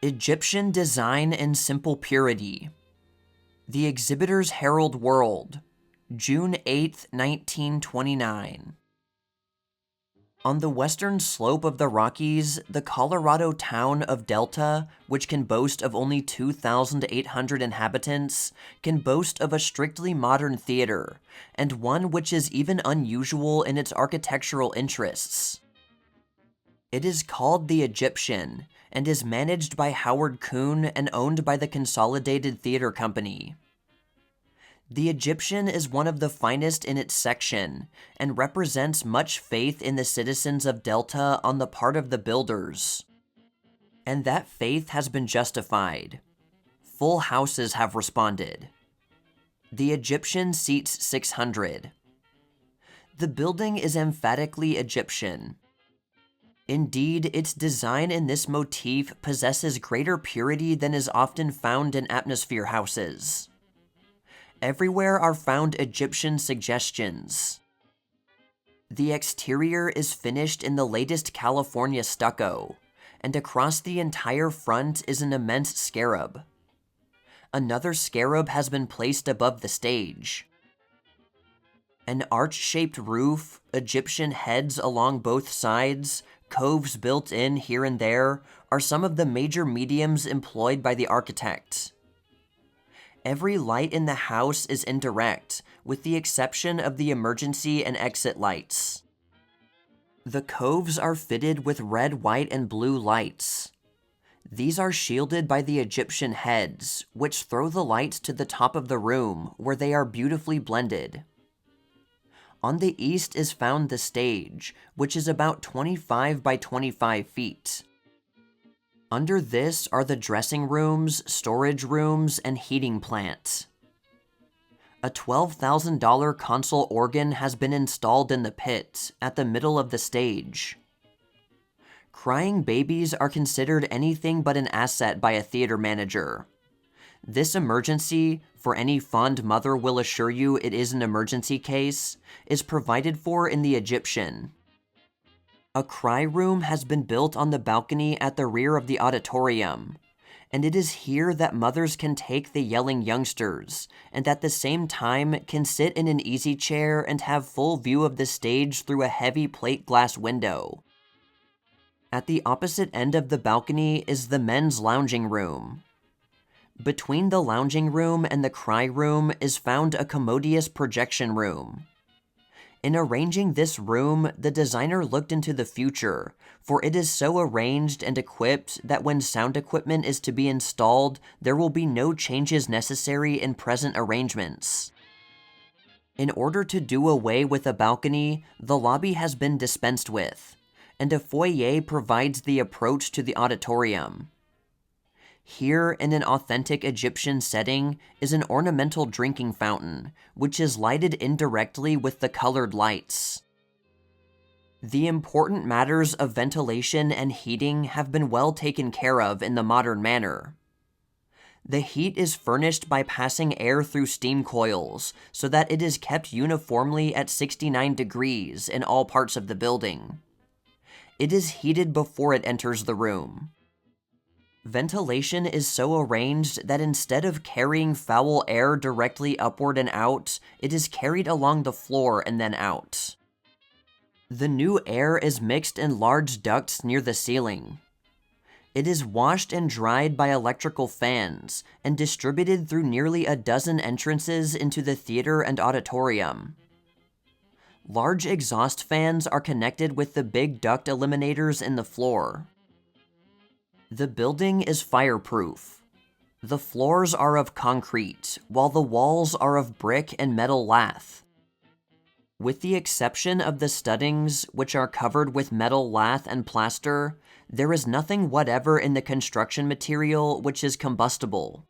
Egyptian design and simple purity. The Exhibitors Herald World, June 8, 1929. On the western slope of the Rockies, the Colorado town of Delta, which can boast of only 2,800 inhabitants, can boast of a strictly modern theater, and one which is even unusual in its architectural interests. It is called the Egyptian, and is managed by Howard Kuhn and owned by the Consolidated Theater Company. The Egyptian is one of the finest in its section, and represents much faith in the citizens of Delta on the part of the builders. And that faith has been justified. Full houses have responded. The Egyptian seats 600. The building is emphatically Egyptian. Indeed, its design in this motif possesses greater purity than is often found in atmosphere houses. Everywhere are found Egyptian suggestions. The exterior is finished in the latest California stucco, and across the entire front is an immense scarab. Another scarab has been placed above the stage. An arch-shaped roof, Egyptian heads along both sides, coves built in here and there, are some of the major mediums employed by the architect. Every light in the house is indirect, with the exception of the emergency and exit lights. The coves are fitted with red, white, and blue lights. These are shielded by the Egyptian heads, which throw the lights to the top of the room, where they are beautifully blended. On the east is found the stage, which is about 25 by 25 feet. Under this are the dressing rooms, storage rooms, and heating plant. A $12,000 console organ has been installed in the pit, at the middle of the stage. Crying babies are considered anything but an asset by a theater manager. This emergency, for any fond mother will assure you it is an emergency case, is provided for in the Egyptian. A cry room has been built on the balcony at the rear of the auditorium, and it is here that mothers can take the yelling youngsters, and at the same time can sit in an easy chair and have full view of the stage through a heavy plate glass window. At the opposite end of the balcony is the men's lounging room. Between the lounging room and the cry room is found a commodious projection room. In arranging this room, the designer looked into the future, for it is so arranged and equipped that when sound equipment is to be installed, there will be no changes necessary in present arrangements. In order to do away with a balcony, the lobby has been dispensed with, and a foyer provides the approach to the auditorium. Here, in an authentic Egyptian setting, is an ornamental drinking fountain, which is lighted indirectly with the colored lights. The important matters of ventilation and heating have been well taken care of in the modern manner. The heat is furnished by passing air through steam coils, so that it is kept uniformly at 69 degrees in all parts of the building. It is heated before it enters the room. Ventilation is so arranged that instead of carrying foul air directly upward and out, it is carried along the floor and then out. The new air is mixed in large ducts near the ceiling. It is washed and dried by electrical fans, and distributed through nearly a dozen entrances into the theater and auditorium. Large exhaust fans are connected with the big duct eliminators in the floor. The building is fireproof. The floors are of concrete, while the walls are of brick and metal lath. With the exception of the studdings, which are covered with metal lath and plaster, there is nothing whatever in the construction material which is combustible.